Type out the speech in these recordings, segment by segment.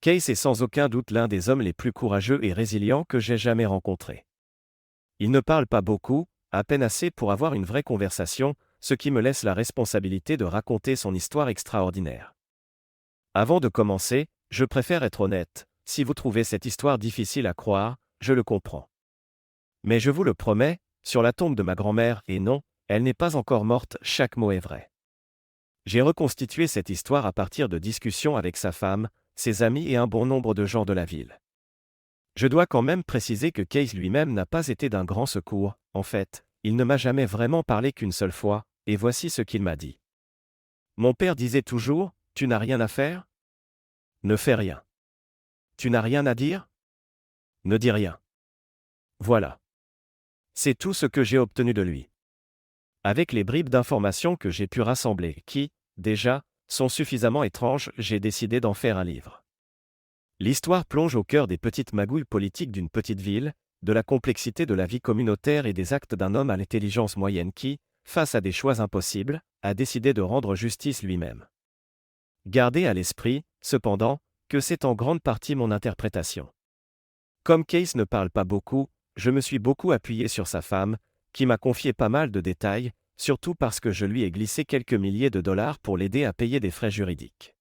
Case est sans aucun doute l'un des hommes les plus courageux et résilients que j'ai jamais rencontrés. Il ne parle pas beaucoup, à peine assez pour avoir une vraie conversation, ce qui me laisse la responsabilité de raconter son histoire extraordinaire. Avant de commencer, je préfère être honnête, si vous trouvez cette histoire difficile à croire, je le comprends. Mais je vous le promets, sur la tombe de ma grand-mère, et non, elle n'est pas encore morte, chaque mot est vrai. J'ai reconstitué cette histoire à partir de discussions avec sa femme, ses amis et un bon nombre de gens de la ville. Je dois quand même préciser que Case lui-même n'a pas été d'un grand secours, en fait, il ne m'a jamais vraiment parlé qu'une seule fois, et voici ce qu'il m'a dit. Mon père disait toujours, « Tu n'as rien à faire ? Ne fais rien. Tu n'as rien à dire ? Ne dis rien. » Voilà. C'est tout ce que j'ai obtenu de lui. Avec les bribes d'informations que j'ai pu rassembler, qui, déjà, sont suffisamment étranges, j'ai décidé d'en faire un livre. L'histoire plonge au cœur des petites magouilles politiques d'une petite ville, de la complexité de la vie communautaire et des actes d'un homme à l'intelligence moyenne qui, face à des choix impossibles, a décidé de rendre justice lui-même. Gardez à l'esprit, cependant, que c'est en grande partie mon interprétation. Comme Case ne parle pas beaucoup, je me suis beaucoup appuyé sur sa femme, qui m'a confié pas mal de détails, surtout parce que je lui ai glissé quelques milliers de dollars pour l'aider à payer des frais juridiques.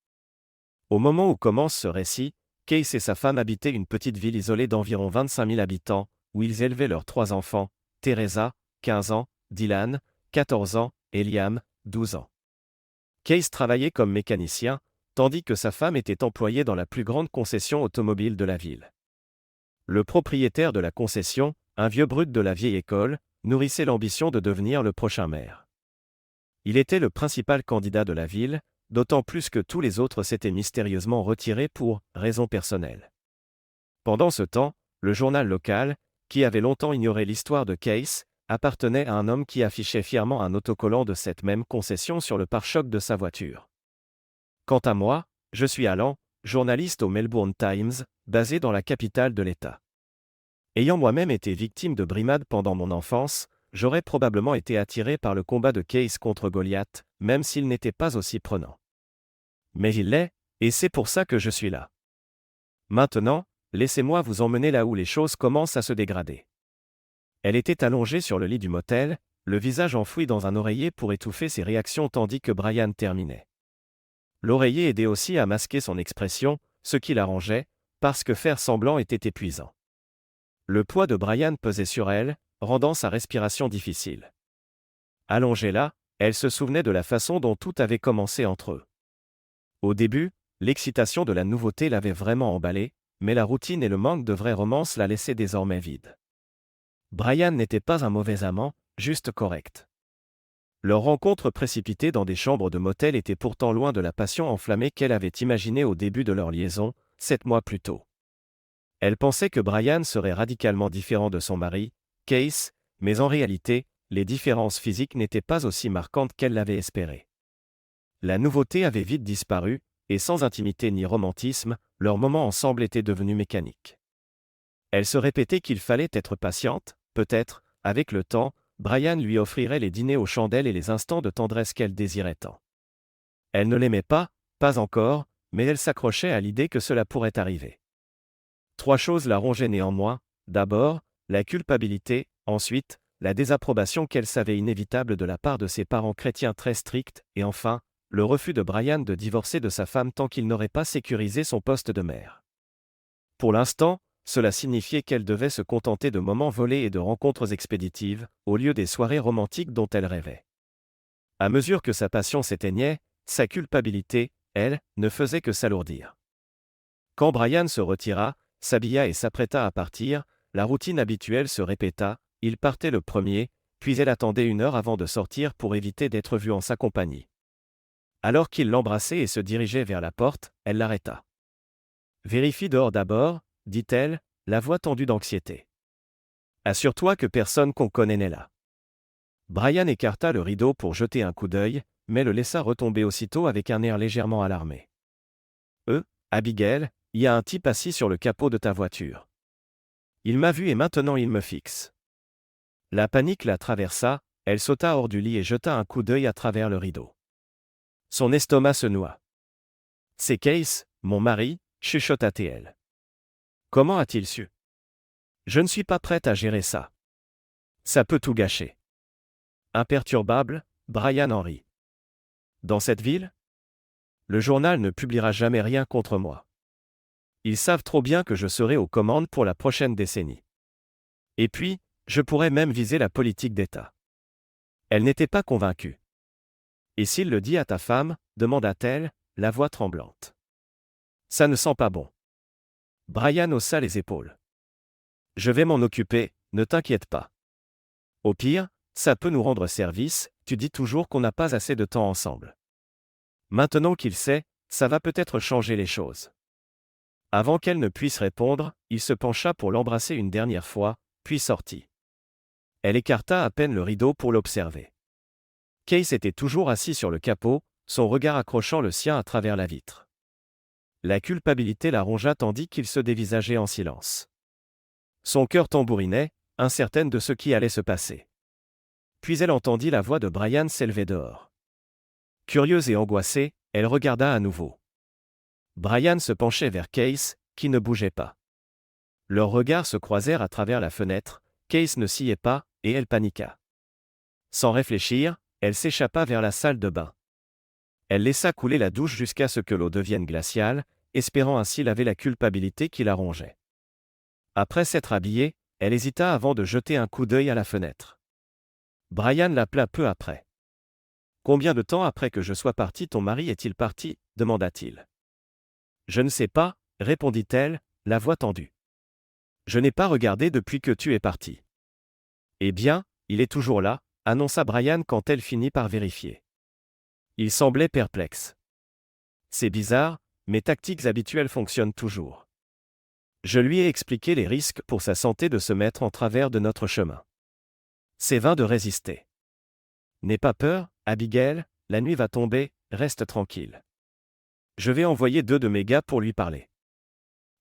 Au moment où commence ce récit, Case et sa femme habitaient une petite ville isolée d'environ 25 000 habitants, où ils élevaient leurs 3 enfants, Teresa, 15 ans, Dylan, 14 ans, et Liam, 12 ans. Case travaillait comme mécanicien, tandis que sa femme était employée dans la plus grande concession automobile de la ville. Le propriétaire de la concession, un vieux brut de la vieille école, nourrissait l'ambition de devenir le prochain maire. Il était le principal candidat de la ville, d'autant plus que tous les autres s'étaient mystérieusement retirés pour raisons personnelles. Pendant ce temps, le journal local, qui avait longtemps ignoré l'histoire de Case, appartenait à un homme qui affichait fièrement un autocollant de cette même concession sur le pare-choc de sa voiture. Quant à moi, je suis Alan, journaliste au Melbourne Times, basé dans la capitale de l'État. Ayant moi-même été victime de brimades pendant mon enfance, j'aurais probablement été attiré par le combat de Case contre Goliath, même s'il n'était pas aussi prenant. Mais il l'est, et c'est pour ça que je suis là. Maintenant, laissez-moi vous emmener là où les choses commencent à se dégrader. Elle était allongée sur le lit du motel, le visage enfoui dans un oreiller pour étouffer ses réactions tandis que Brian terminait. L'oreiller aidait aussi à masquer son expression, ce qui l'arrangeait, parce que faire semblant était épuisant. Le poids de Brian pesait sur elle, rendant sa respiration difficile. Allongée là, elle se souvenait de la façon dont tout avait commencé entre eux. Au début, l'excitation de la nouveauté l'avait vraiment emballée, mais la routine et le manque de vraie romance la laissaient désormais vide. Brian n'était pas un mauvais amant, juste correct. Leur rencontre précipitée dans des chambres de motel était pourtant loin de la passion enflammée qu'elle avait imaginée au début de leur liaison, 7 mois plus tôt. Elle pensait que Brian serait radicalement différent de son mari, Case, mais en réalité, les différences physiques n'étaient pas aussi marquantes qu'elle l'avait espéré. La nouveauté avait vite disparu, et sans intimité ni romantisme, leur moment ensemble était devenu mécanique. Elle se répétait qu'il fallait être patiente, peut-être, avec le temps, Brian lui offrirait les dîners aux chandelles et les instants de tendresse qu'elle désirait tant. Elle ne l'aimait pas encore, mais elle s'accrochait à l'idée que cela pourrait arriver. 3 choses la rongeaient néanmoins, d'abord, la culpabilité, ensuite, la désapprobation qu'elle savait inévitable de la part de ses parents chrétiens très stricts, et enfin, le refus de Brian de divorcer de sa femme tant qu'il n'aurait pas sécurisé son poste de mère. Pour l'instant, cela signifiait qu'elle devait se contenter de moments volés et de rencontres expéditives, au lieu des soirées romantiques dont elle rêvait. À mesure que sa passion s'éteignait, sa culpabilité, elle, ne faisait que s'alourdir. Quand Brian se retira, s'habilla et s'apprêta à partir, la routine habituelle se répéta, il partait le premier, puis elle attendait 1 heure avant de sortir pour éviter d'être vue en sa compagnie. Alors qu'il l'embrassait et se dirigeait vers la porte, elle l'arrêta. « Vérifie dehors d'abord, dit-elle, la voix tendue d'anxiété. Assure-toi que personne qu'on connaît n'est là. » Brian écarta le rideau pour jeter un coup d'œil, mais le laissa retomber aussitôt avec un air légèrement alarmé. « Abigail, il y a un type assis sur le capot de ta voiture. Il m'a vu et maintenant il me fixe. » La panique la traversa, elle sauta hors du lit et jeta un coup d'œil à travers le rideau. Son estomac se noua. « C'est Case, mon mari, chuchota-t-elle. Comment a-t-il su? Je ne suis pas prête à gérer ça. Ça peut tout gâcher. Imperturbable, Brian Henry. Dans cette ville? Le journal ne publiera jamais rien contre moi. Ils savent trop bien que je serai aux commandes pour la prochaine décennie. Et puis, je pourrais même viser la politique d'État. Elle n'était pas convaincue. Et s'il le dit à ta femme, demanda-t-elle, la voix tremblante. Ça ne sent pas bon. Brian haussa les épaules. Je vais m'en occuper, ne t'inquiète pas. Au pire, ça peut nous rendre service, tu dis toujours qu'on n'a pas assez de temps ensemble. Maintenant qu'il sait, ça va peut-être changer les choses. Avant qu'elle ne puisse répondre, il se pencha pour l'embrasser une dernière fois, puis sortit. Elle écarta à peine le rideau pour l'observer. Case était toujours assis sur le capot, son regard accrochant le sien à travers la vitre. La culpabilité la rongea tandis qu'il se dévisageait en silence. Son cœur tambourinait, incertaine de ce qui allait se passer. Puis elle entendit la voix de Brian s'élever dehors. Curieuse et angoissée, elle regarda à nouveau. Brian se penchait vers Case, qui ne bougeait pas. Leurs regards se croisèrent à travers la fenêtre, Case ne sciait pas, et elle paniqua. Sans réfléchir, elle s'échappa vers la salle de bain. Elle laissa couler la douche jusqu'à ce que l'eau devienne glaciale, espérant ainsi laver la culpabilité qui la rongeait. Après s'être habillée, elle hésita avant de jeter un coup d'œil à la fenêtre. Brian l'appela peu après. « Combien de temps après que je sois parti ton mari est-il parti » demanda-t-il. « Je ne sais pas, » répondit-elle, la voix tendue. « Je n'ai pas regardé depuis que tu es parti. »« Eh bien, il est toujours là, » annonça Brian quand elle finit par vérifier. Il semblait perplexe. « C'est bizarre, mes tactiques habituelles fonctionnent toujours. Je lui ai expliqué les risques pour sa santé de se mettre en travers de notre chemin. C'est vain de résister. N'aie pas peur, Abigail, la nuit va tomber, reste tranquille. Je vais envoyer 2 de mes gars pour lui parler. »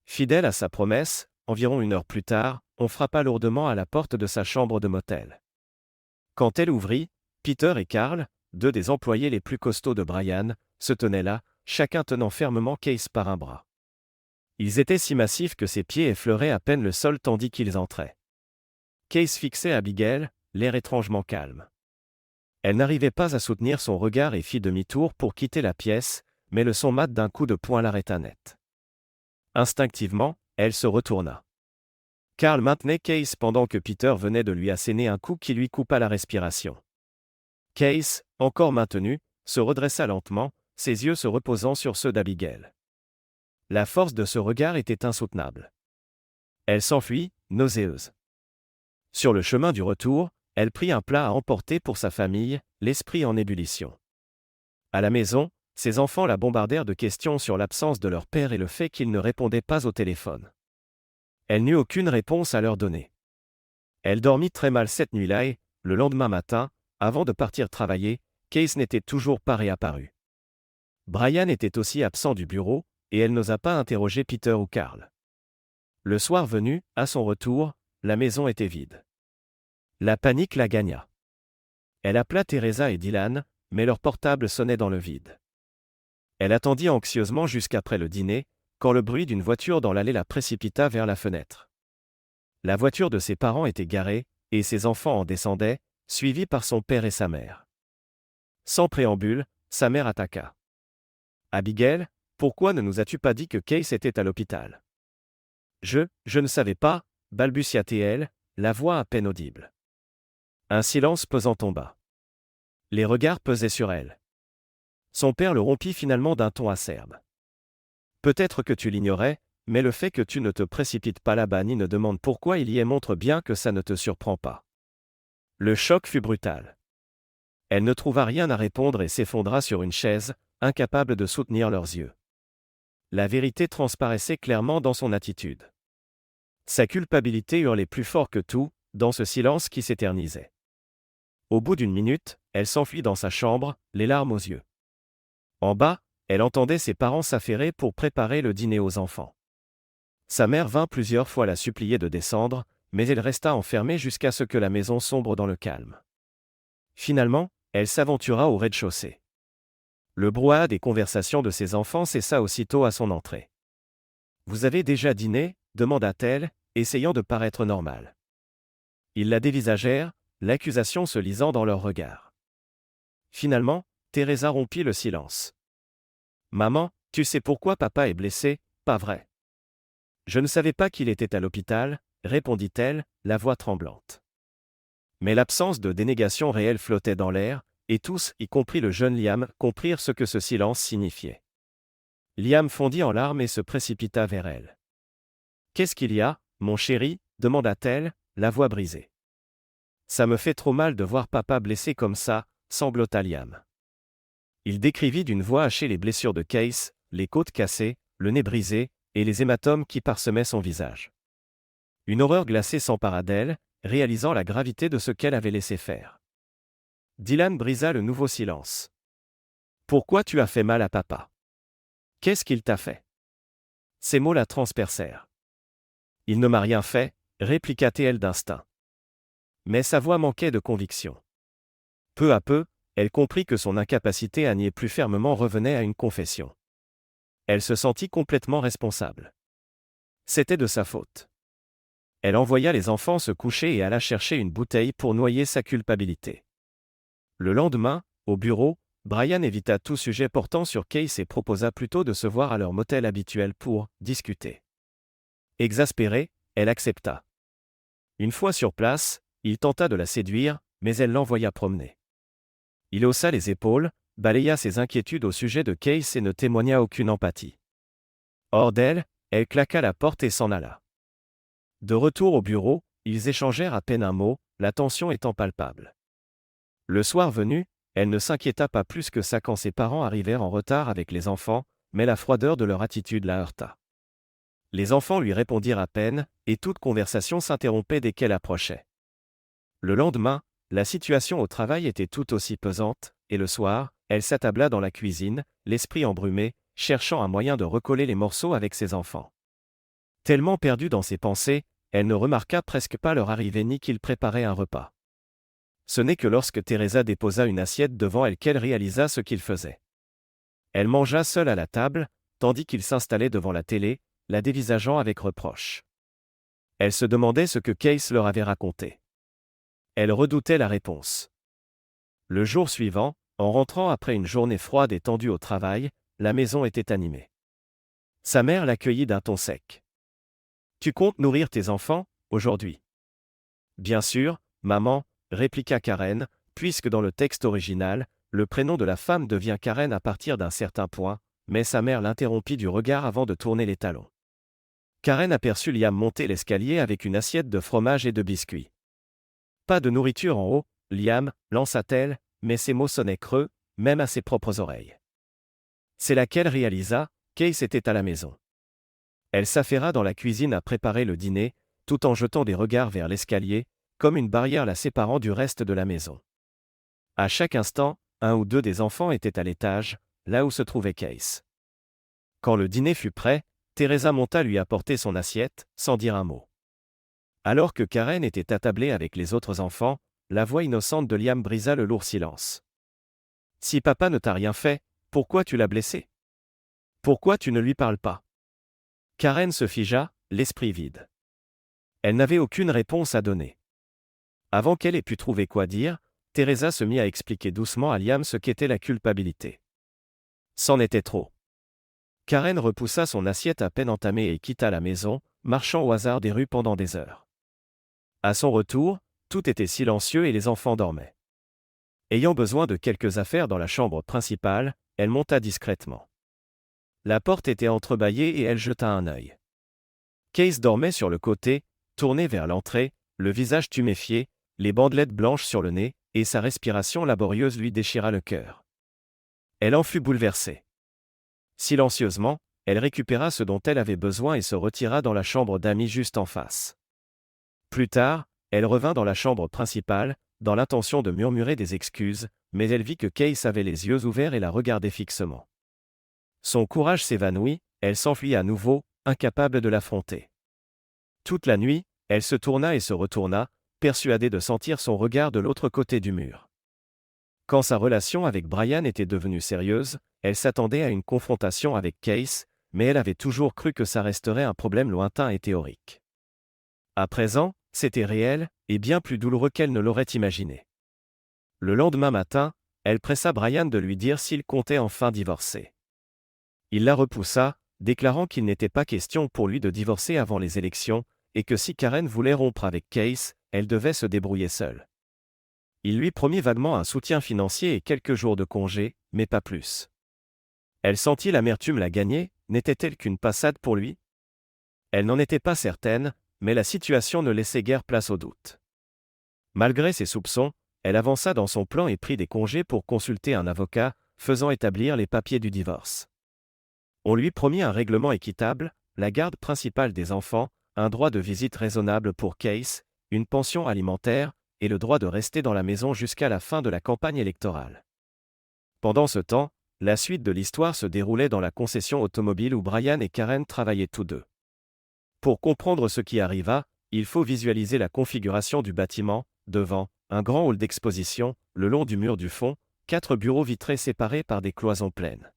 Fidèle à sa promesse, environ 1 heure plus tard, on frappa lourdement à la porte de sa chambre de motel. Quand elle ouvrit, Peter et Carl, 2 des employés les plus costauds de Brian, se tenaient là, chacun tenant fermement Case par un bras. Ils étaient si massifs que ses pieds effleuraient à peine le sol tandis qu'ils entraient. Case fixait Abigail, l'air étrangement calme. Elle n'arrivait pas à soutenir son regard et fit demi-tour pour quitter la pièce, mais le son mat d'un coup de poing l'arrêta net. Instinctivement, elle se retourna. Carl maintenait Case pendant que Peter venait de lui asséner un coup qui lui coupa la respiration. Case, encore maintenu, se redressa lentement, ses yeux se reposant sur ceux d'Abigail. La force de ce regard était insoutenable. Elle s'enfuit, nauséeuse. Sur le chemin du retour, elle prit un plat à emporter pour sa famille, l'esprit en ébullition. À la maison, ses enfants la bombardèrent de questions sur l'absence de leur père et le fait qu'il ne répondait pas au téléphone. Elle n'eut aucune réponse à leur donner. Elle dormit très mal cette nuit-là et, le lendemain matin, avant de partir travailler, Case n'était toujours pas réapparu. Brian était aussi absent du bureau, et elle n'osa pas interroger Peter ou Carl. Le soir venu, à son retour, la maison était vide. La panique la gagna. Elle appela Teresa et Dylan, mais leur portable sonnait dans le vide. Elle attendit anxieusement jusqu'après le dîner, quand le bruit d'une voiture dans l'allée la précipita vers la fenêtre. La voiture de ses parents était garée, et ses enfants en descendaient, suivis par son père et sa mère. Sans préambule, sa mère attaqua. « Abigail, pourquoi ne nous as-tu pas dit que Case était à l'hôpital ?» Je ne savais pas, balbutia-t-elle, la voix à peine audible. Un silence pesant tomba. Les regards pesaient sur elle. Son père le rompit finalement d'un ton acerbe. « Peut-être que tu l'ignorais, mais le fait que tu ne te précipites pas là-bas ni ne demandes pourquoi il y est montre bien que ça ne te surprend pas. » Le choc fut brutal. Elle ne trouva rien à répondre et s'effondra sur une chaise, incapable de soutenir leurs yeux. La vérité transparaissait clairement dans son attitude. Sa culpabilité hurlait plus fort que tout, dans ce silence qui s'éternisait. Au bout d'1 minute, elle s'enfuit dans sa chambre, les larmes aux yeux. En bas, elle entendait ses parents s'affairer pour préparer le dîner aux enfants. Sa mère vint plusieurs fois la supplier de descendre, mais elle resta enfermée jusqu'à ce que la maison sombre dans le calme. Finalement, elle s'aventura au rez-de-chaussée. Le brouhaha des conversations de ses enfants cessa aussitôt à son entrée. Vous avez déjà dîné demanda-t-elle, essayant de paraître normale. Ils la dévisagèrent, l'accusation se lisant dans leurs regards. Finalement, Teresa rompit le silence. Maman, tu sais pourquoi papa est blessé, pas vrai? Je ne savais pas qu'il était à l'hôpital, répondit-elle, la voix tremblante. Mais l'absence de dénégation réelle flottait dans l'air, et tous, y compris le jeune Liam, comprirent ce que ce silence signifiait. Liam fondit en larmes et se précipita vers elle. Qu'est-ce qu'il y a, mon chéri? Demanda-t-elle, la voix brisée. Ça me fait trop mal de voir papa blessé comme ça, sanglota Liam. Il décrivit d'une voix hachée les blessures de Case, les côtes cassées, le nez brisé, et les hématomes qui parsemaient son visage. Une horreur glacée s'empara d'elle, réalisant la gravité de ce qu'elle avait laissé faire. Dylan brisa le nouveau silence. Pourquoi tu as fait mal à papa? Qu'est-ce qu'il t'a fait? Ces mots la transpercèrent. Il ne m'a rien fait, répliqua-t-elle d'instinct. Mais sa voix manquait de conviction. Peu à peu, elle comprit que son incapacité à nier plus fermement revenait à une confession. Elle se sentit complètement responsable. C'était de sa faute. Elle envoya les enfants se coucher et alla chercher une bouteille pour noyer sa culpabilité. Le lendemain, au bureau, Brian évita tout sujet portant sur Case et proposa plutôt de se voir à leur motel habituel pour discuter. Exaspérée, elle accepta. Une fois sur place, il tenta de la séduire, mais elle l'envoya promener. Il haussa les épaules, balaya ses inquiétudes au sujet de Case et ne témoigna aucune empathie. Hors d'elle, elle claqua la porte et s'en alla. De retour au bureau, ils échangèrent à peine un mot, la tension étant palpable. Le soir venu, elle ne s'inquiéta pas plus que ça quand ses parents arrivèrent en retard avec les enfants, mais la froideur de leur attitude la heurta. Les enfants lui répondirent à peine, et toute conversation s'interrompait dès qu'elle approchait. Le lendemain, la situation au travail était tout aussi pesante, et le soir, elle s'attabla dans la cuisine, l'esprit embrumé, cherchant un moyen de recoller les morceaux avec ses enfants. Tellement perdue dans ses pensées, elle ne remarqua presque pas leur arrivée ni qu'ils préparaient un repas. Ce n'est que lorsque Teresa déposa une assiette devant elle qu'elle réalisa ce qu'il faisait. Elle mangea seule à la table, tandis qu'il s'installait devant la télé, la dévisageant avec reproche. Elle se demandait ce que Case leur avait raconté. Elle redoutait la réponse. Le jour suivant, en rentrant après une journée froide et tendue au travail, la maison était animée. Sa mère l'accueillit d'un ton sec. « Tu comptes nourrir tes enfants, aujourd'hui? » « Bien sûr, maman, » répliqua Karen, puisque dans le texte original, le prénom de la femme devient Karen à partir d'un certain point, mais sa mère l'interrompit du regard avant de tourner les talons. Karen aperçut Liam monter l'escalier avec une assiette de fromage et de biscuits. « Pas de nourriture en haut, Liam, lança-t-elle, mais ses mots sonnaient creux, même à ses propres oreilles. C'est là qu'elle réalisa, Case était à la maison. Elle s'affaira dans la cuisine à préparer le dîner, tout en jetant des regards vers l'escalier, comme une barrière la séparant du reste de la maison. À chaque instant, un ou deux des enfants étaient à l'étage, là où se trouvait Case. Quand le dîner fut prêt, Teresa monta lui apporter son assiette, sans dire un mot. Alors que Karen était attablée avec les autres enfants, la voix innocente de Liam brisa le lourd silence. « Si papa ne t'a rien fait, pourquoi tu l'as blessé? Pourquoi tu ne lui parles pas? » Karen se figea, l'esprit vide. Elle n'avait aucune réponse à donner. Avant qu'elle ait pu trouver quoi dire, Teresa se mit à expliquer doucement à Liam ce qu'était la culpabilité. C'en était trop. Karen repoussa son assiette à peine entamée et quitta la maison, marchant au hasard des rues pendant des heures. À son retour, tout était silencieux et les enfants dormaient. Ayant besoin de quelques affaires dans la chambre principale, elle monta discrètement. La porte était entrebâillée et elle jeta un œil. Case dormait sur le côté, tourné vers l'entrée, le visage tuméfié, les bandelettes blanches sur le nez, et sa respiration laborieuse lui déchira le cœur. Elle en fut bouleversée. Silencieusement, elle récupéra ce dont elle avait besoin et se retira dans la chambre d'amis juste en face. Plus tard, elle revint dans la chambre principale, dans l'intention de murmurer des excuses, mais elle vit que Case avait les yeux ouverts et la regardait fixement. Son courage s'évanouit, elle s'enfuit à nouveau, incapable de l'affronter. Toute la nuit, elle se tourna et se retourna, persuadée de sentir son regard de l'autre côté du mur. Quand sa relation avec Brian était devenue sérieuse, elle s'attendait à une confrontation avec Case, mais elle avait toujours cru que ça resterait un problème lointain et théorique. À présent, c'était réel, et bien plus douloureux qu'elle ne l'aurait imaginé. Le lendemain matin, elle pressa Brian de lui dire s'il comptait enfin divorcer. Il la repoussa, déclarant qu'il n'était pas question pour lui de divorcer avant les élections, et que si Karen voulait rompre avec Case, elle devait se débrouiller seule. Il lui promit vaguement un soutien financier et quelques jours de congé, mais pas plus. Elle sentit l'amertume la gagner, n'était-elle qu'une passade pour lui? Elle n'en était pas certaine, mais la situation ne laissait guère place au doute. Malgré ses soupçons, elle avança dans son plan et prit des congés pour consulter un avocat, faisant établir les papiers du divorce. On lui promit un règlement équitable, la garde principale des enfants, un droit de visite raisonnable pour Case, une pension alimentaire, et le droit de rester dans la maison jusqu'à la fin de la campagne électorale. Pendant ce temps, la suite de l'histoire se déroulait dans la concession automobile où Brian et Karen travaillaient tous deux. Pour comprendre ce qui arriva, il faut visualiser la configuration du bâtiment, devant, un grand hall d'exposition, le long du mur du fond, 4 bureaux vitrés séparés par des cloisons pleines.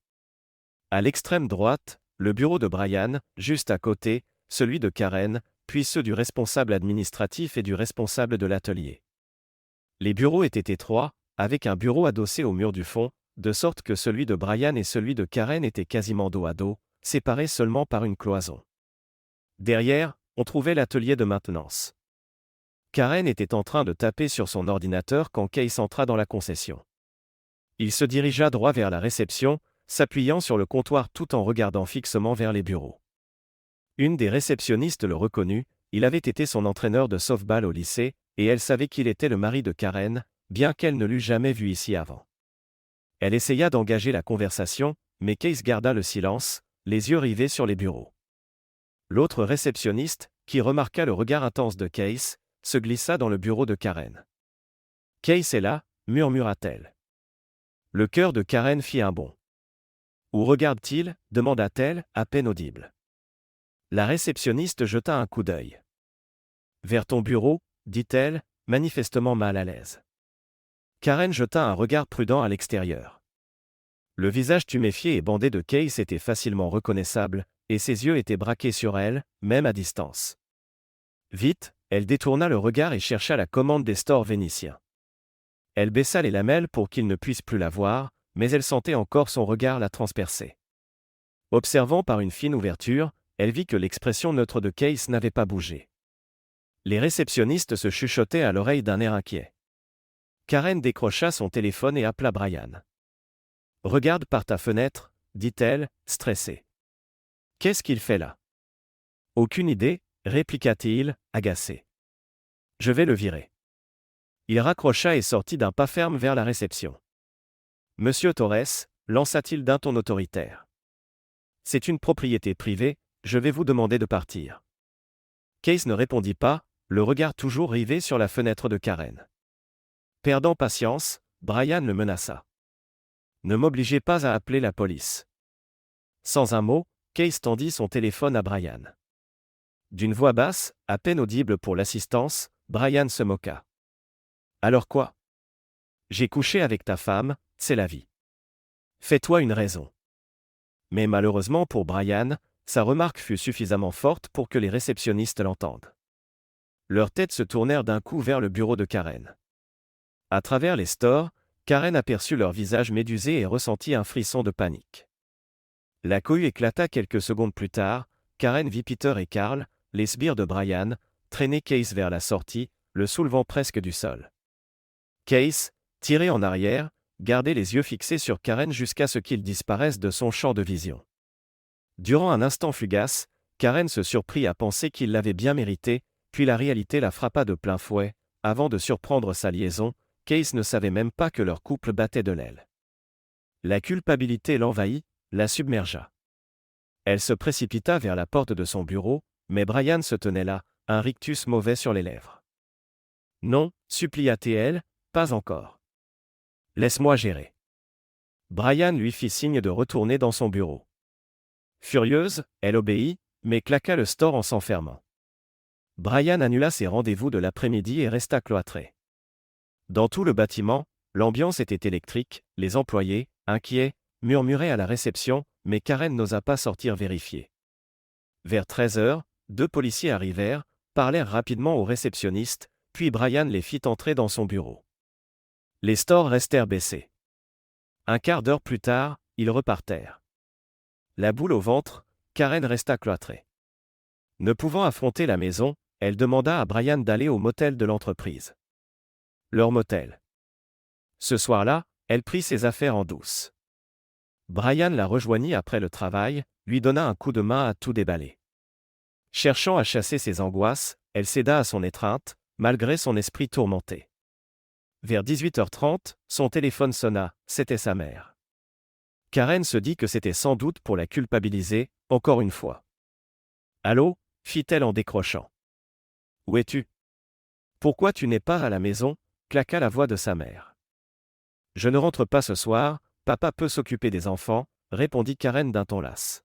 À l'extrême droite, le bureau de Brian, juste à côté, celui de Karen, puis ceux du responsable administratif et du responsable de l'atelier. Les bureaux étaient étroits, avec un bureau adossé au mur du fond, de sorte que celui de Brian et celui de Karen étaient quasiment dos à dos, séparés seulement par une cloison. Derrière, on trouvait l'atelier de maintenance. Karen était en train de taper sur son ordinateur quand Case entra dans la concession. Il se dirigea droit vers la réception, s'appuyant sur le comptoir tout en regardant fixement vers les bureaux. Une des réceptionnistes le reconnut, il avait été son entraîneur de softball au lycée, et elle savait qu'il était le mari de Karen, bien qu'elle ne l'eût jamais vu ici avant. Elle essaya d'engager la conversation, mais Case garda le silence, les yeux rivés sur les bureaux. L'autre réceptionniste, qui remarqua le regard intense de Case, se glissa dans le bureau de Karen. « Case est là » murmura-t-elle. Le cœur de Karen fit un bond. « Où regarde-t-il » demanda-t-elle, à peine audible. La réceptionniste jeta un coup d'œil. « Vers ton bureau » dit-elle, manifestement mal à l'aise. Karen jeta un regard prudent à l'extérieur. Le visage tuméfié et bandé de Case était facilement reconnaissable, et ses yeux étaient braqués sur elle, même à distance. Vite, elle détourna le regard et chercha la commande des stores vénitiens. Elle baissa les lamelles pour qu'il ne puisse plus la voir, mais elle sentait encore son regard la transpercer. Observant par une fine ouverture, elle vit que l'expression neutre de Case n'avait pas bougé. Les réceptionnistes se chuchotaient à l'oreille d'un air inquiet. Karen décrocha son téléphone et appela Brian. « Regarde par ta fenêtre » dit-elle, stressée. « Qu'est-ce qu'il fait là ?»« Aucune idée » répliqua-t-il, agacé. « Je vais le virer. » Il raccrocha et sortit d'un pas ferme vers la réception. « Monsieur Torres » lança-t-il d'un ton autoritaire. « C'est une propriété privée, je vais vous demander de partir. » Case ne répondit pas, le regard toujours rivé sur la fenêtre de Karen. Perdant patience, Brian le menaça. « Ne m'obligez pas à appeler la police. » Sans un mot, Case tendit son téléphone à Brian. D'une voix basse, à peine audible pour l'assistance, Brian se moqua. « Alors quoi ? J'ai couché avec ta femme, c'est la vie. Fais-toi une raison. » Mais malheureusement pour Brian, sa remarque fut suffisamment forte pour que les réceptionnistes l'entendent. Leurs têtes se tournèrent d'un coup vers le bureau de Karen. À travers les stores, Karen aperçut leur visage médusé et ressentit un frisson de panique. La cohue éclata quelques secondes plus tard, Karen vit Peter et Carl, les sbires de Brian, traîner Case vers la sortie, le soulevant presque du sol. Case, tiré en arrière, gardait les yeux fixés sur Karen jusqu'à ce qu'il disparaisse de son champ de vision. Durant un instant fugace, Karen se surprit à penser qu'il l'avait bien mérité, puis la réalité la frappa de plein fouet. Avant de surprendre sa liaison, Case ne savait même pas que leur couple battait de l'aile. La culpabilité l'envahit, la submergea. Elle se précipita vers la porte de son bureau, mais Brian se tenait là, un rictus mauvais sur les lèvres. « Non » supplia-t-elle, « pas encore. Laisse-moi gérer. » Brian lui fit signe de retourner dans son bureau. Furieuse, elle obéit, mais claqua le store en s'enfermant. Brian annula ses rendez-vous de l'après-midi et resta cloîtré. Dans tout le bâtiment, l'ambiance était électrique, les employés, inquiets, murmuraient à la réception, mais Karen n'osa pas sortir vérifier. Vers 13 heures, 2 policiers arrivèrent, parlèrent rapidement au réceptionniste, puis Brian les fit entrer dans son bureau. Les stores restèrent baissés. Un quart d'heure plus tard, ils repartèrent. La boule au ventre, Karen resta cloîtrée. Ne pouvant affronter la maison, elle demanda à Brian d'aller au motel de l'entreprise. Leur motel. Ce soir-là, elle prit ses affaires en douce. Brian la rejoignit après le travail, lui donna un coup de main à tout déballer. Cherchant à chasser ses angoisses, elle céda à son étreinte, malgré son esprit tourmenté. Vers 18h30, son téléphone sonna, c'était sa mère. Karen se dit que c'était sans doute pour la culpabiliser, encore une fois. « Allô » fit-elle en décrochant. « Où es-tu ? Pourquoi tu n'es pas à la maison » claqua la voix de sa mère. « Je ne rentre pas ce soir, papa peut s'occuper des enfants » répondit Karen d'un ton las.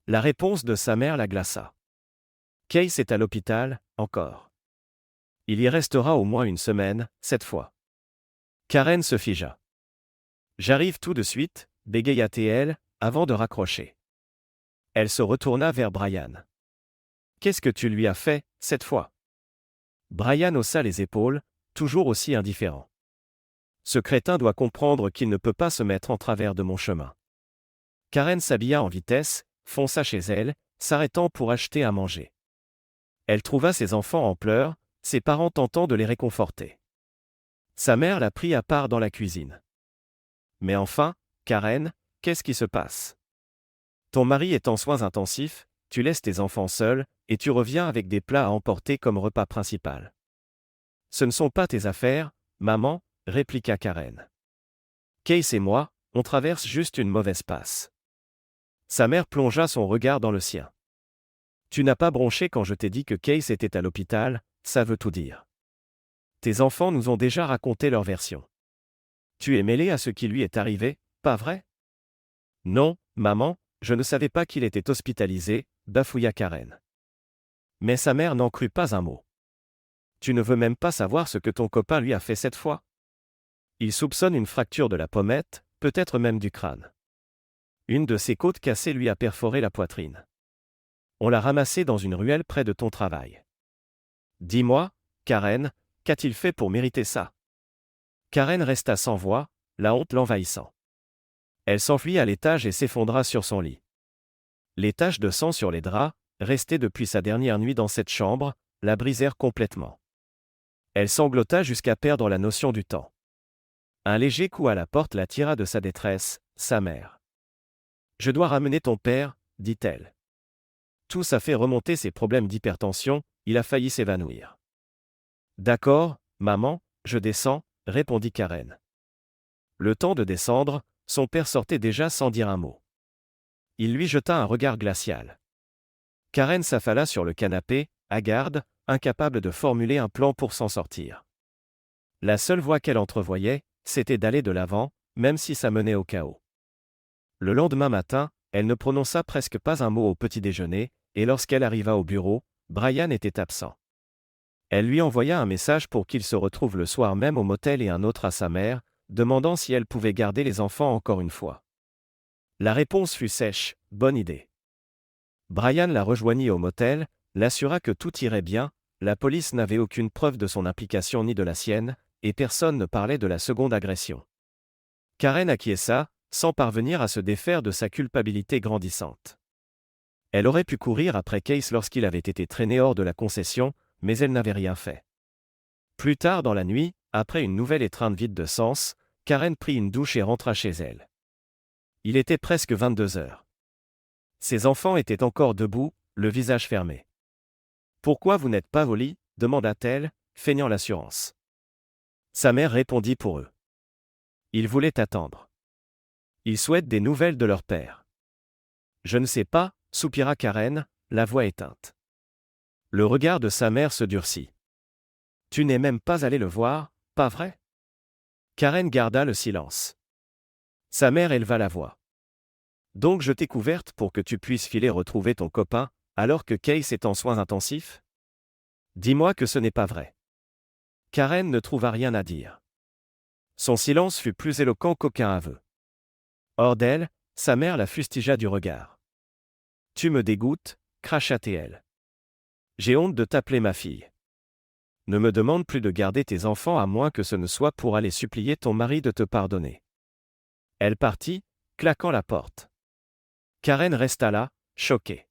La réponse de sa mère la glaça. « Case est à l'hôpital, encore. Il y restera au moins une semaine, cette fois. » Karen se figea. « J'arrive tout de suite » bégaya-t-elle, avant de raccrocher. Elle se retourna vers Brian. « Qu'est-ce que tu lui as fait, cette fois ?» Brian haussa les épaules, toujours aussi indifférent. « Ce crétin doit comprendre qu'il ne peut pas se mettre en travers de mon chemin. » Karen s'habilla en vitesse, fonça chez elle, s'arrêtant pour acheter à manger. Elle trouva ses enfants en pleurs, ses parents tentant de les réconforter. Sa mère la prit à part dans la cuisine. « Mais enfin, Karen, qu'est-ce qui se passe ? Ton mari est en soins intensifs, tu laisses tes enfants seuls, et tu reviens avec des plats à emporter comme repas principal. »« Ce ne sont pas tes affaires, maman, » répliqua Karen. « Case et moi, on traverse juste une mauvaise passe. » Sa mère plongea son regard dans le sien. « Tu n'as pas bronché quand je t'ai dit que Case était à l'hôpital, ça veut tout dire. Tes enfants nous ont déjà raconté leur version. Tu es mêlé à ce qui lui est arrivé, pas vrai ? » « Non, maman, je ne savais pas qu'il était hospitalisé, » bafouilla Karen. Mais sa mère n'en crut pas un mot. « Tu ne veux même pas savoir ce que ton copain lui a fait cette fois ? Il soupçonne une fracture de la pommette, peut-être même du crâne. Une de ses côtes cassées lui a perforé la poitrine. On l'a ramassé dans une ruelle près de ton travail. Dis-moi, Karen, qu'a-t-il fait pour mériter ça ? » Karen resta sans voix, la honte l'envahissant. Elle s'enfuit à l'étage et s'effondra sur son lit. Les taches de sang sur les draps, restées depuis sa dernière nuit dans cette chambre, la brisèrent complètement. Elle sanglota jusqu'à perdre la notion du temps. Un léger coup à la porte la tira de sa détresse, sa mère. « Je dois ramener ton père, » dit-elle. Tout ça fait remonter ses problèmes d'hypertension, il a failli s'évanouir. « D'accord, maman, je descends, » répondit Karen. Le temps de descendre, son père sortait déjà sans dire un mot. Il lui jeta un regard glacial. Karen s'affala sur le canapé, hagarde, incapable de formuler un plan pour s'en sortir. La seule voie qu'elle entrevoyait, c'était d'aller de l'avant, même si ça menait au chaos. Le lendemain matin, elle ne prononça presque pas un mot au petit-déjeuner, et lorsqu'elle arriva au bureau, Brian était absent. Elle lui envoya un message pour qu'il se retrouve le soir même au motel et un autre à sa mère, demandant si elle pouvait garder les enfants encore une fois. La réponse fut sèche, « Bonne idée. » Brian la rejoignit au motel, l'assura que tout irait bien, la police n'avait aucune preuve de son implication ni de la sienne, et personne ne parlait de la seconde agression. Karen acquiesça, sans parvenir à se défaire de sa culpabilité grandissante. Elle aurait pu courir après Case lorsqu'il avait été traîné hors de la concession, mais elle n'avait rien fait. Plus tard dans la nuit, après une nouvelle étreinte vide de sens, Karen prit une douche et rentra chez elle. Il était presque 22 heures. Ses enfants étaient encore debout, le visage fermé. « Pourquoi vous n'êtes pas au lit ?» demanda-t-elle, feignant l'assurance. Sa mère répondit pour eux. Ils voulaient attendre. Ils souhaitent des nouvelles de leur père. Je ne sais pas, soupira Karen, la voix éteinte. Le regard de sa mère se durcit. Tu n'es même pas allé le voir, pas vrai ? Karen garda le silence. Sa mère éleva la voix. Donc je t'ai couverte pour que tu puisses filer retrouver ton copain, alors que Case est en soins intensifs ? Dis-moi que ce n'est pas vrai. Karen ne trouva rien à dire. Son silence fut plus éloquent qu'aucun aveu. Hors d'elle, Sa mère la fustigea du regard. Tu me dégoûtes, cracha-t-elle. J'ai honte de t'appeler ma fille. Ne me demande plus de garder tes enfants à moins que ce ne soit pour aller supplier ton mari de te pardonner. Elle partit, claquant la porte. Karen resta là, choquée.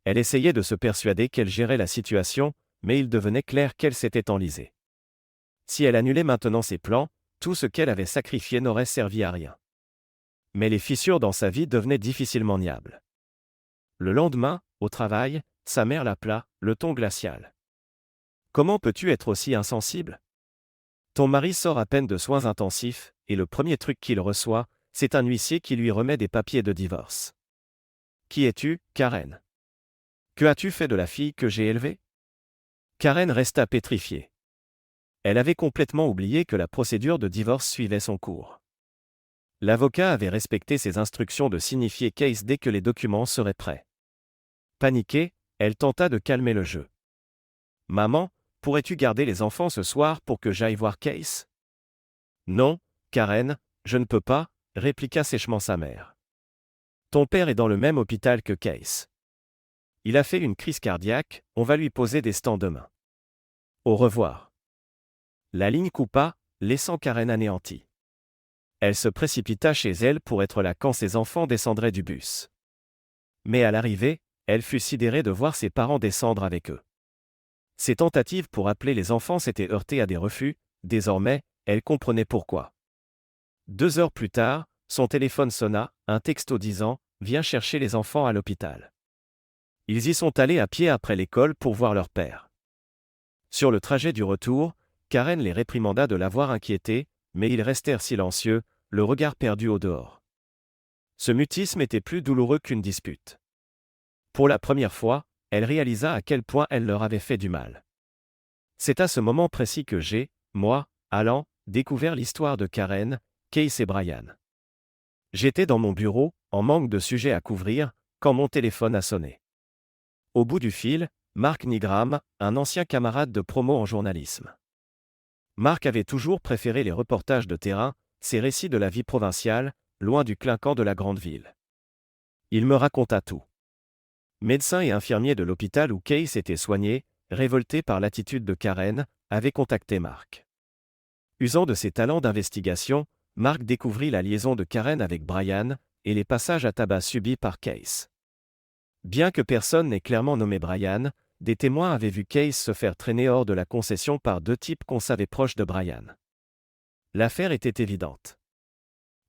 Elle essayait de se persuader qu'elle gérait la situation, mais il devenait clair qu'elle s'était enlisée. Si elle annulait maintenant ses plans, tout ce qu'elle avait sacrifié n'aurait servi à rien. Mais les fissures dans sa vie devenaient difficilement niables. Le lendemain, au travail, sa mère l'appela, le ton glacial. Comment peux-tu être aussi insensible? Ton mari sort à peine de soins intensifs, et le premier truc qu'il reçoit, c'est un huissier qui lui remet des papiers de divorce. Qui es-tu, Karen? Que as-tu fait de la fille que j'ai élevée? Karen resta pétrifiée. Elle avait complètement oublié que la procédure de divorce suivait son cours. L'avocat avait respecté ses instructions de signifier Case dès que les documents seraient prêts. Paniquée, elle tenta de calmer le jeu. Maman, pourrais-tu garder les enfants ce soir pour que j'aille voir Case? Non, Karen, je ne peux pas, répliqua sèchement sa mère. Ton père est dans le même hôpital que Case. Il a fait une crise cardiaque, on va lui poser des stands demain. Au revoir. La ligne coupa, laissant Karen anéantie. Elle se précipita chez elle pour être là quand ses enfants descendraient du bus. Mais à l'arrivée, elle fut sidérée de voir ses parents descendre avec eux. Ses tentatives pour appeler les enfants s'étaient heurtées à des refus, désormais, elle comprenait pourquoi. 2 heures plus tard, son téléphone sonna, un texto disant « Viens chercher les enfants à l'hôpital ». Ils y sont allés à pied après l'école pour voir leur père. Sur le trajet du retour, Karen les réprimanda de l'avoir inquiété, mais ils restèrent silencieux, le regard perdu au dehors. Ce mutisme était plus douloureux qu'une dispute. Pour la première fois, elle réalisa à quel point elle leur avait fait du mal. C'est à ce moment précis que j'ai, moi, Alan, découvert l'histoire de Karen, Case et Brian. J'étais dans mon bureau, en manque de sujets à couvrir, quand mon téléphone a sonné. Au bout du fil, Mark Nigram, un ancien camarade de promo en journalisme. Mark avait toujours préféré les reportages de terrain, ces récits de la vie provinciale, loin du clinquant de la grande ville. Il me raconta tout. Médecin et infirmier de l'hôpital où Case était soigné, révolté par l'attitude de Karen, avait contacté Mark. Usant de ses talents d'investigation, Mark découvrit la liaison de Karen avec Brian, et les passages à tabac subis par Case. Bien que personne n'ait clairement nommé Brian, des témoins avaient vu Case se faire traîner hors de la concession par 2 types qu'on savait proches de Brian. L'affaire était évidente.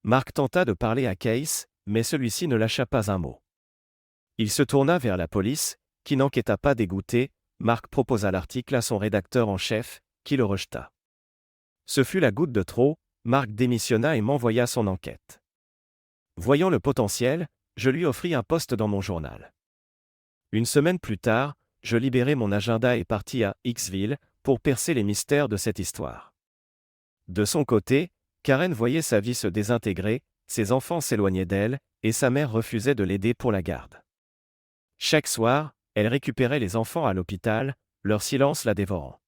Mark tenta de parler à Case, mais celui-ci ne lâcha pas un mot. Il se tourna vers la police, qui n'enquêta pas dégoûté. Mark proposa l'article à son rédacteur en chef, qui le rejeta. Ce fut la goutte de trop, Mark démissionna et m'envoya son enquête. Voyant le potentiel, je lui offris un poste dans mon journal. Une semaine plus tard, je libérai mon agenda et partis à Hicksville pour percer les mystères de cette histoire. De son côté, Karen voyait sa vie se désintégrer, ses enfants s'éloignaient d'elle, et sa mère refusait de l'aider pour la garde. Chaque soir, elle récupérait les enfants à l'hôpital, leur silence la dévorant.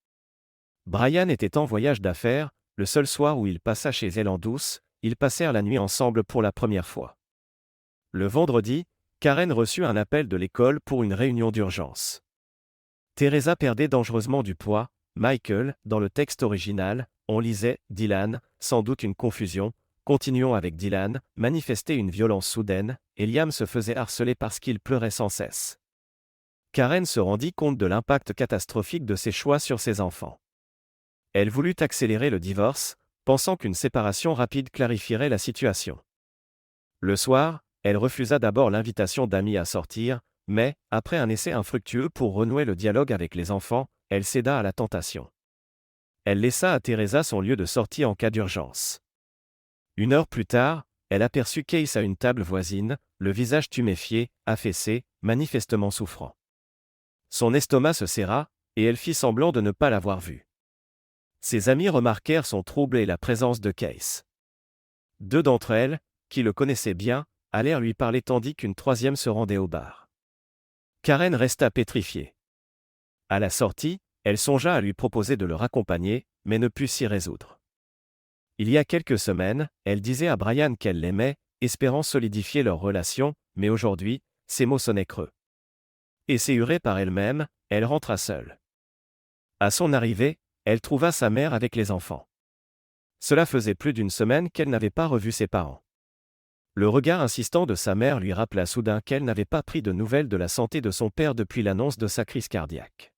Brian était en voyage d'affaires, le seul soir où il passa chez elle en douce, ils passèrent la nuit ensemble pour la première fois. Le vendredi, Karen reçut un appel de l'école pour une réunion d'urgence. Teresa perdait dangereusement du poids. Michael, dans le texte original, on lisait « Dylan », sans doute une confusion. Continuons avec Dylan, manifestait une violence soudaine, et Liam se faisait harceler parce qu'il pleurait sans cesse. Karen se rendit compte de l'impact catastrophique de ses choix sur ses enfants. Elle voulut accélérer le divorce, pensant qu'une séparation rapide clarifierait la situation. Le soir, elle refusa d'abord l'invitation d'amis à sortir, mais, après un essai infructueux pour renouer le dialogue avec les enfants, elle céda à la tentation. Elle laissa à Teresa son lieu de sortie en cas d'urgence. 1 heure plus tard, elle aperçut Case à une table voisine, le visage tuméfié, affaissé, manifestement souffrant. Son estomac se serra, et elle fit semblant de ne pas l'avoir vu. Ses amis remarquèrent son trouble et la présence de Case. 2 d'entre elles, qui le connaissaient bien, allèrent lui parler tandis qu'une 3e se rendait au bar. Karen resta pétrifiée. À la sortie, elle songea à lui proposer de le raccompagner, mais ne put s'y résoudre. Il y a quelques semaines, elle disait à Brian qu'elle l'aimait, espérant solidifier leur relation, mais aujourd'hui, ses mots sonnaient creux. Esséurée par elle-même, elle rentra seule. À son arrivée, elle trouva sa mère avec les enfants. Cela faisait plus d'une semaine qu'elle n'avait pas revu ses parents. Le regard insistant de sa mère lui rappela soudain qu'elle n'avait pas pris de nouvelles de la santé de son père depuis l'annonce de sa crise cardiaque.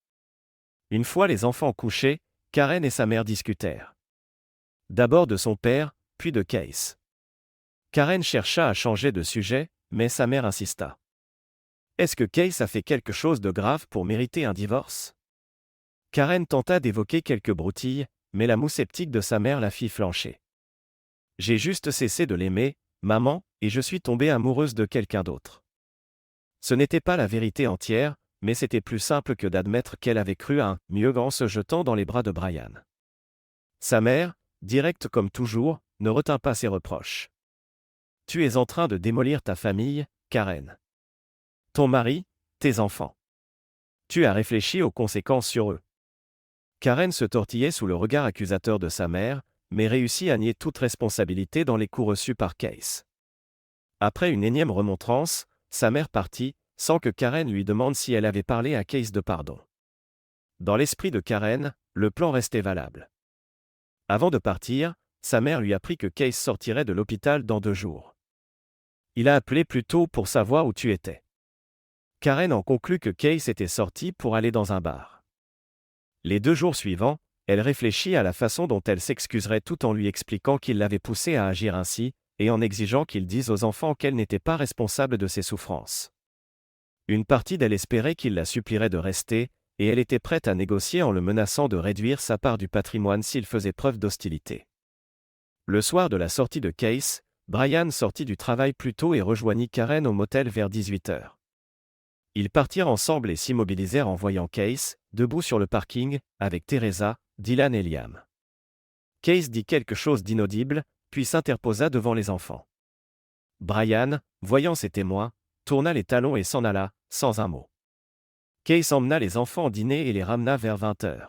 Une fois les enfants couchés, Karen et sa mère discutèrent. D'abord de son père, puis de Case. Karen chercha à changer de sujet, mais sa mère insista. Est-ce que Case a fait quelque chose de grave pour mériter un divorce? Karen tenta d'évoquer quelques broutilles, mais la moue sceptique de sa mère la fit flancher. J'ai juste cessé de l'aimer, maman, et je suis tombée amoureuse de quelqu'un d'autre. Ce n'était pas la vérité entière, mais c'était plus simple que d'admettre qu'elle avait cru à un mieux en se jetant dans les bras de Brian. Sa mère, directe comme toujours, ne retint pas ses reproches. Tu es en train de démolir ta famille, Karen. Ton mari, tes enfants. Tu as réfléchi aux conséquences sur eux. Karen se tortillait sous le regard accusateur de sa mère, mais réussit à nier toute responsabilité dans les coups reçus par Case. Après une énième remontrance, sa mère partit, sans que Karen lui demande si elle avait parlé à Case de pardon. Dans l'esprit de Karen, le plan restait valable. Avant de partir, sa mère lui apprit que Case sortirait de l'hôpital dans 2 jours. Il a appelé plus tôt pour savoir où tu étais. Karen en conclut que Case était sorti pour aller dans un bar. Les 2 jours suivants, elle réfléchit à la façon dont elle s'excuserait tout en lui expliquant qu'il l'avait poussée à agir ainsi, et en exigeant qu'il dise aux enfants qu'elle n'était pas responsable de ses souffrances. Une partie d'elle espérait qu'il la supplierait de rester, et elle était prête à négocier en le menaçant de réduire sa part du patrimoine s'il faisait preuve d'hostilité. Le soir de la sortie de Case, Brian sortit du travail plus tôt et rejoignit Karen au motel vers 18h. Ils partirent ensemble et s'immobilisèrent en voyant Case, debout sur le parking, avec Teresa, Dylan et Liam. Case dit quelque chose d'inaudible, puis s'interposa devant les enfants. Brian, voyant ses témoins, tourna les talons et s'en alla, sans un mot. Case emmena les enfants dîner et les ramena vers 20h.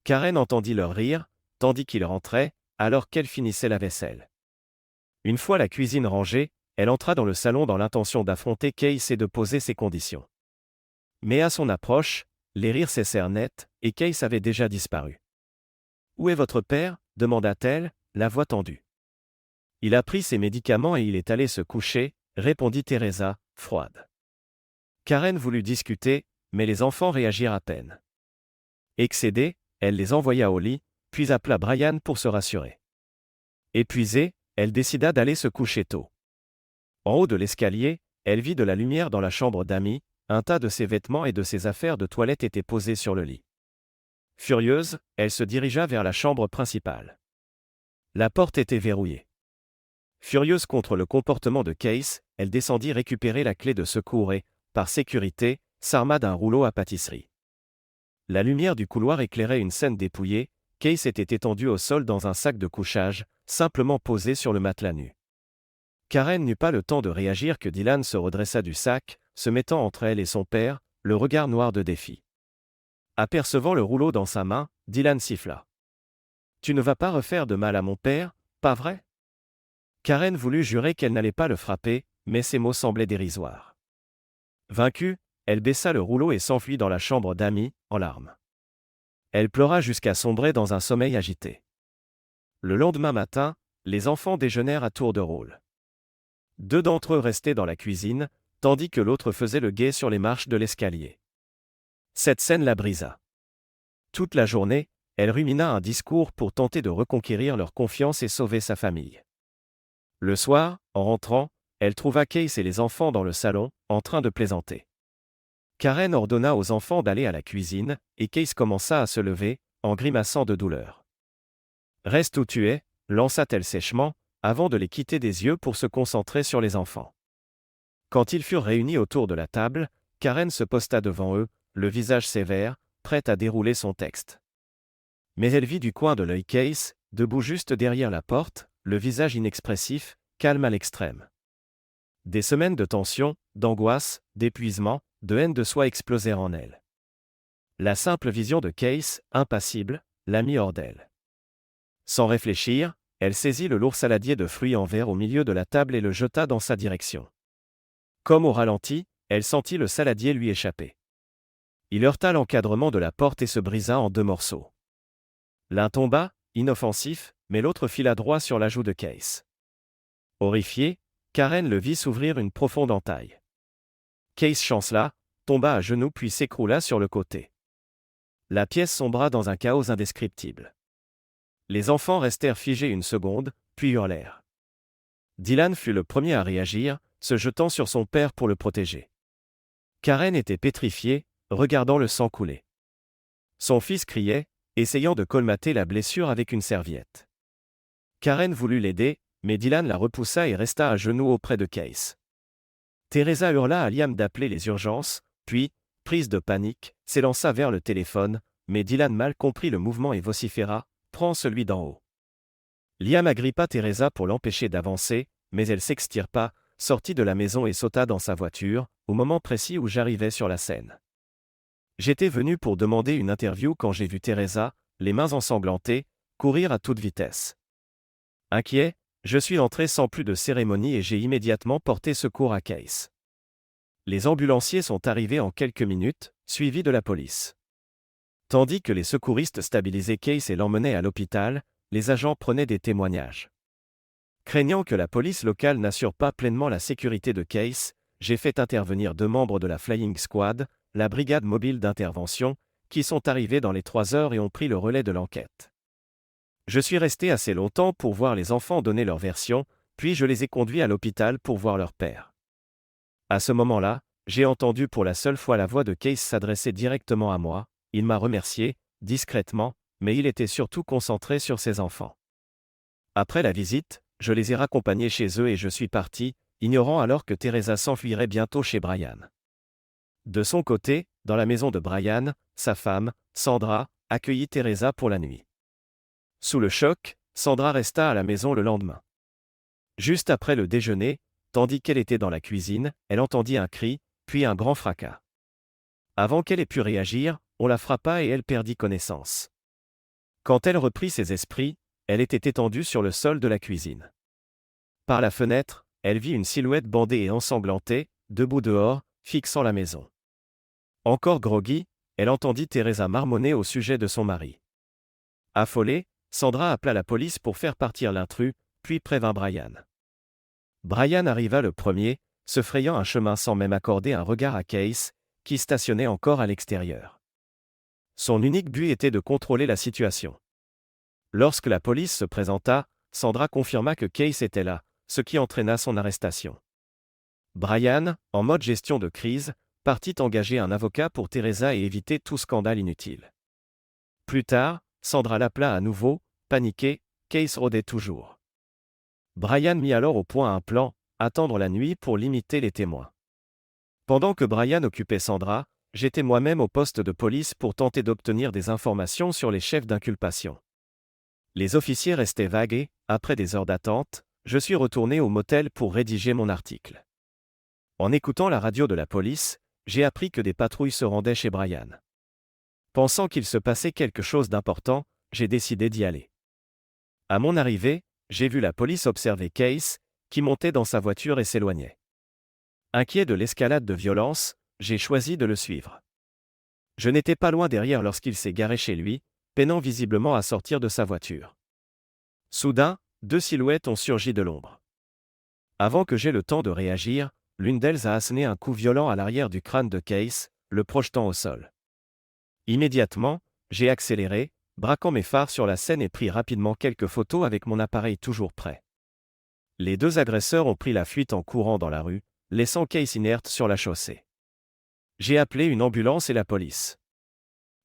Karen entendit leur rire, tandis qu'ils rentraient, alors qu'elle finissait la vaisselle. Une fois la cuisine rangée, elle entra dans le salon dans l'intention d'affronter Case et de poser ses conditions. Mais à son approche, les rires cessèrent net, et Case avait déjà disparu. « Où est votre père » demanda-t-elle, la voix tendue. « Il a pris ses médicaments et il est allé se coucher » répondit Teresa, froide. Karen voulut discuter, mais les enfants réagirent à peine. Excédée, elle les envoya au lit, puis appela Brian pour se rassurer. Épuisée, elle décida d'aller se coucher tôt. En haut de l'escalier, elle vit de la lumière dans la chambre d'Amy, un tas de ses vêtements et de ses affaires de toilette étaient posés sur le lit. Furieuse, elle se dirigea vers la chambre principale. La porte était verrouillée. Furieuse contre le comportement de Case, elle descendit récupérer la clé de secours et, par sécurité, s'arma d'un rouleau à pâtisserie. La lumière du couloir éclairait une scène dépouillée. Case était étendu au sol dans un sac de couchage, simplement posé sur le matelas nu. Karen n'eut pas le temps de réagir que Dylan se redressa du sac, se mettant entre elle et son père, le regard noir de défi. Apercevant le rouleau dans sa main, Dylan siffla. « Tu ne vas pas refaire de mal à mon père, pas vrai ?» Karen voulut jurer qu'elle n'allait pas le frapper, mais ses mots semblaient dérisoires. Vaincue, elle baissa le rouleau et s'enfuit dans la chambre d'Amy, en larmes. Elle pleura jusqu'à sombrer dans un sommeil agité. Le lendemain matin, les enfants déjeunèrent à tour de rôle. 2 d'entre eux restaient dans la cuisine, tandis que l'autre faisait le guet sur les marches de l'escalier. Cette scène la brisa. Toute la journée, elle rumina un discours pour tenter de reconquérir leur confiance et sauver sa famille. Le soir, en rentrant, elle trouva Case et les enfants dans le salon, en train de plaisanter. Karen ordonna aux enfants d'aller à la cuisine, et Case commença à se lever, en grimaçant de douleur. « Reste où tu es » lança-t-elle sèchement, avant de les quitter des yeux pour se concentrer sur les enfants. Quand ils furent réunis autour de la table, Karen se posta devant eux, le visage sévère, prête à dérouler son texte. Mais elle vit du coin de l'œil Case, debout juste derrière la porte, le visage inexpressif, calme à l'extrême. Des semaines de tension, d'angoisse, d'épuisement, de haine de soi explosèrent en elle. La simple vision de Case, impassible, la mit hors d'elle. Sans réfléchir, Elle saisit le lourd saladier de fruits en verre au milieu de la table et le jeta dans sa direction. Comme au ralenti, elle sentit le saladier lui échapper. Il heurta l'encadrement de la porte et se brisa en 2 morceaux. L'un tomba, inoffensif, mais l'autre fila droit sur la joue de Case. Horrifiée, Karen le vit s'ouvrir une profonde entaille. Case chancela, tomba à genoux puis s'écroula sur le côté. La pièce sombra dans un chaos indescriptible. Les enfants restèrent figés une seconde, puis hurlèrent. Dylan fut le premier à réagir, se jetant sur son père pour le protéger. Karen était pétrifiée, regardant le sang couler. Son fils criait, essayant de colmater la blessure avec une serviette. Karen voulut l'aider, mais Dylan la repoussa et resta à genoux auprès de Case. Teresa hurla à Liam d'appeler les urgences, puis, prise de panique, s'élança vers le téléphone, mais Dylan mal comprit le mouvement et vociféra « Prends celui d'en haut ». Liam agrippa Teresa pour l'empêcher d'avancer, mais elle s'extirpa, sortit de la maison et sauta dans sa voiture, au moment précis où j'arrivais sur la scène. J'étais venu pour demander une interview quand j'ai vu Teresa, les mains ensanglantées, courir à toute vitesse. Inquiet, je suis entré sans plus de cérémonie et j'ai immédiatement porté secours à Case. Les ambulanciers sont arrivés en quelques minutes, suivis de la police. Tandis que les secouristes stabilisaient Case et l'emmenaient à l'hôpital, les agents prenaient des témoignages. Craignant que la police locale n'assure pas pleinement la sécurité de Case, j'ai fait intervenir 2 membres de la Flying Squad, la brigade mobile d'intervention, qui sont arrivés dans les 3 heures et ont pris le relais de l'enquête. Je suis resté assez longtemps pour voir les enfants donner leur version, puis je les ai conduits à l'hôpital pour voir leur père. À ce moment-là, j'ai entendu pour la seule fois la voix de Case s'adresser directement à moi, il m'a remercié, discrètement, mais il était surtout concentré sur ses enfants. Après la visite, je les ai raccompagnés chez eux et je suis parti, ignorant alors que Teresa s'enfuirait bientôt chez Brian. De son côté, dans la maison de Brian, sa femme, Sandra, accueillit Teresa pour la nuit. Sous le choc, Sandra resta à la maison le lendemain. Juste après le déjeuner, tandis qu'elle était dans la cuisine, elle entendit un cri, puis un grand fracas. Avant qu'elle ait pu réagir, on la frappa et elle perdit connaissance. Quand elle reprit ses esprits, elle était étendue sur le sol de la cuisine. Par la fenêtre, elle vit une silhouette bandée et ensanglantée, debout dehors, fixant la maison. Encore groggy, elle entendit Teresa marmonner au sujet de son mari. Affolée, Sandra appela la police pour faire partir l'intrus, puis prévint Brian. Brian arriva le premier, se frayant un chemin sans même accorder un regard à Case, qui stationnait encore à l'extérieur. Son unique but était de contrôler la situation. Lorsque la police se présenta, Sandra confirma que Case était là, ce qui entraîna son arrestation. Brian, en mode gestion de crise, partit engager un avocat pour Teresa et éviter tout scandale inutile. Plus tard, Sandra l'appela à nouveau, paniquée, Case rôdait toujours. Brian mit alors au point un plan, attendre la nuit pour limiter les témoins. Pendant que Brian occupait Sandra, j'étais moi-même au poste de police pour tenter d'obtenir des informations sur les chefs d'inculpation. Les officiers restaient vagues et, après des heures d'attente, je suis retourné au motel pour rédiger mon article. En écoutant la radio de la police, j'ai appris que des patrouilles se rendaient chez Brian. Pensant qu'il se passait quelque chose d'important, j'ai décidé d'y aller. À mon arrivée, j'ai vu la police observer Case, qui montait dans sa voiture et s'éloignait. Inquiet de l'escalade de violence, j'ai choisi de le suivre. Je n'étais pas loin derrière lorsqu'il s'est garé chez lui, peinant visiblement à sortir de sa voiture. Soudain, 2 silhouettes ont surgi de l'ombre. Avant que j'aie le temps de réagir, l'une d'elles a asséné un coup violent à l'arrière du crâne de Case, le projetant au sol. Immédiatement, j'ai accéléré, braquant mes phares sur la scène et pris rapidement quelques photos avec mon appareil toujours prêt. Les 2 agresseurs ont pris la fuite en courant dans la rue, laissant Case inerte sur la chaussée. J'ai appelé une ambulance et la police.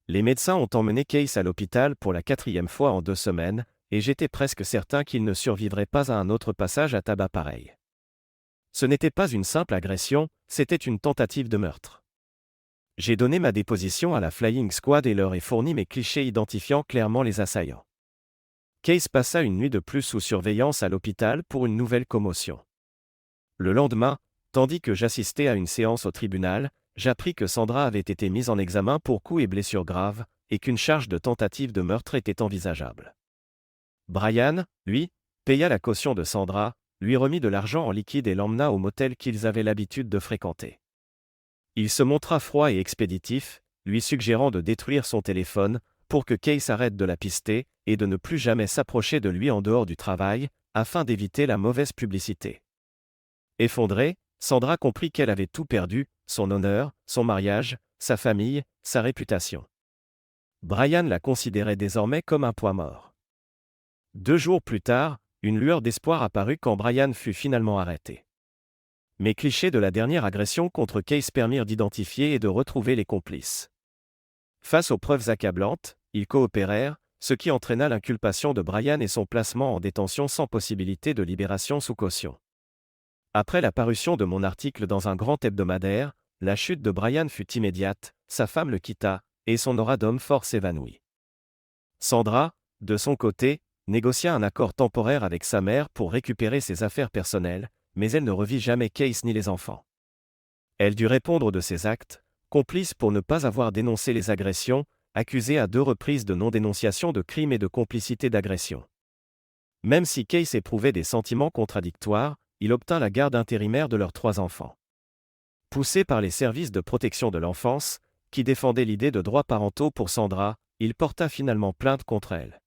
Les médecins ont emmené Case à l'hôpital pour la 4e fois en 2 semaines, et j'étais presque certain qu'il ne survivrait pas à un autre passage à tabac pareil. Ce n'était pas une simple agression, c'était une tentative de meurtre. J'ai donné ma déposition à la Flying Squad et leur ai fourni mes clichés identifiant clairement les assaillants. Case passa une nuit de plus sous surveillance à l'hôpital pour une nouvelle commotion. Le lendemain, tandis que j'assistais à une séance au tribunal, j'appris que Sandra avait été mise en examen pour coups et blessures graves, et qu'une charge de tentative de meurtre était envisageable. Brian, lui, paya la caution de Sandra, lui remit de l'argent en liquide et l'emmena au motel qu'ils avaient l'habitude de fréquenter. Il se montra froid et expéditif, lui suggérant de détruire son téléphone, pour que Case arrête de la pister, et de ne plus jamais s'approcher de lui en dehors du travail, afin d'éviter la mauvaise publicité. Effondrée, Sandra comprit qu'elle avait tout perdu, son honneur, son mariage, sa famille, sa réputation. Brian la considérait désormais comme un poids mort. 2 jours plus tard, une lueur d'espoir apparut quand Brian fut finalement arrêté. Mais clichés de la dernière agression contre Case permirent d'identifier et de retrouver les complices. Face aux preuves accablantes, ils coopérèrent, ce qui entraîna l'inculpation de Brian et son placement en détention sans possibilité de libération sous caution. Après la parution de mon article dans un grand hebdomadaire, la chute de Brian fut immédiate, sa femme le quitta, et son aura d'homme fort s'évanouit. Sandra, de son côté, négocia un accord temporaire avec sa mère pour récupérer ses affaires personnelles, mais elle ne revit jamais Case ni les enfants. Elle dut répondre de ses actes, complice pour ne pas avoir dénoncé les agressions, accusée à 2 reprises de non-dénonciation de crimes et de complicité d'agression. Même si Case éprouvait des sentiments contradictoires, il obtint la garde intérimaire de leurs 3 enfants. Poussé par les services de protection de l'enfance, qui défendaient l'idée de droits parentaux pour Sandra, il porta finalement plainte contre elle.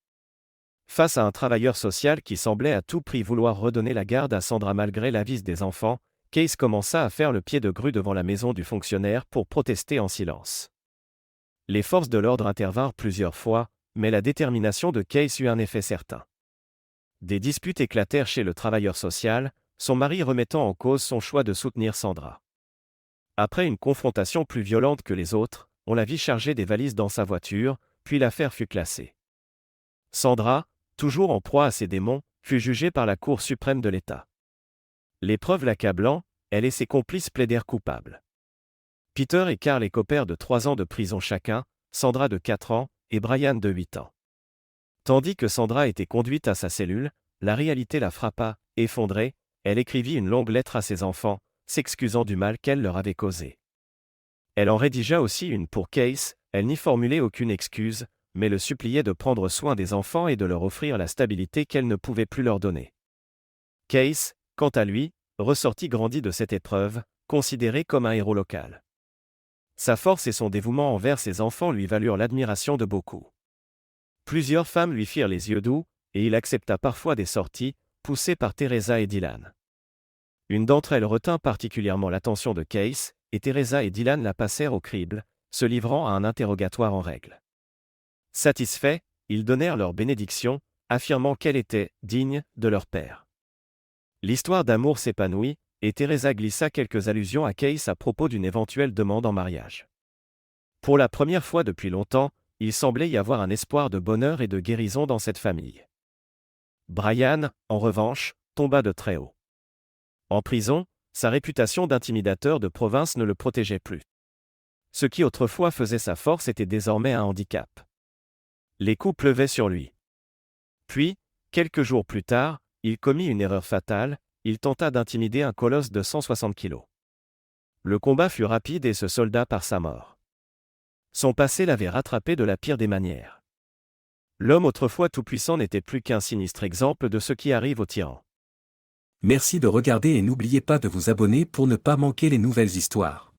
Face à un travailleur social qui semblait à tout prix vouloir redonner la garde à Sandra malgré l'avis des enfants, Case commença à faire le pied de grue devant la maison du fonctionnaire pour protester en silence. Les forces de l'ordre intervinrent plusieurs fois, mais la détermination de Case eut un effet certain. Des disputes éclatèrent chez le travailleur social, son mari remettant en cause son choix de soutenir Sandra. Après une confrontation plus violente que les autres, on la vit charger des valises dans sa voiture, puis l'affaire fut classée. Sandra, toujours en proie à ses démons, fut jugée par la Cour suprême de l'État. Les preuves l'accablant, elle et ses complices plaidèrent coupables. Peter et Carl écopèrent de 3 ans de prison chacun, Sandra de 4 ans, et Brian de 8 ans. Tandis que Sandra était conduite à sa cellule, la réalité la frappa, effondrée, elle écrivit une longue lettre à ses enfants, s'excusant du mal qu'elle leur avait causé. Elle en rédigea aussi une pour Case, elle n'y formulait aucune excuse, mais le suppliait de prendre soin des enfants et de leur offrir la stabilité qu'elle ne pouvait plus leur donner. Case, quant à lui, ressortit grandi de cette épreuve, considéré comme un héros local. Sa force et son dévouement envers ses enfants lui valurent l'admiration de beaucoup. Plusieurs femmes lui firent les yeux doux, et il accepta parfois des sorties, poussées par Teresa et Dylan. Une d'entre elles retint particulièrement l'attention de Case, et Teresa et Dylan la passèrent au crible, se livrant à un interrogatoire en règle. Satisfaits, ils donnèrent leur bénédiction, affirmant qu'elle était digne de leur père. L'histoire d'amour s'épanouit, et Teresa glissa quelques allusions à Case à propos d'une éventuelle demande en mariage. Pour la première fois depuis longtemps, il semblait y avoir un espoir de bonheur et de guérison dans cette famille. Brian, en revanche, tomba de très haut. En prison, sa réputation d'intimidateur de province ne le protégeait plus. Ce qui autrefois faisait sa force était désormais un handicap. Les coups pleuvaient sur lui. Puis, quelques jours plus tard, il commit une erreur fatale, il tenta d'intimider un colosse de 160 kilos. Le combat fut rapide et se solda par sa mort. Son passé l'avait rattrapé de la pire des manières. L'homme autrefois tout-puissant n'était plus qu'un sinistre exemple de ce qui arrive aux tyrans. Merci de regarder et n'oubliez pas de vous abonner pour ne pas manquer les nouvelles histoires.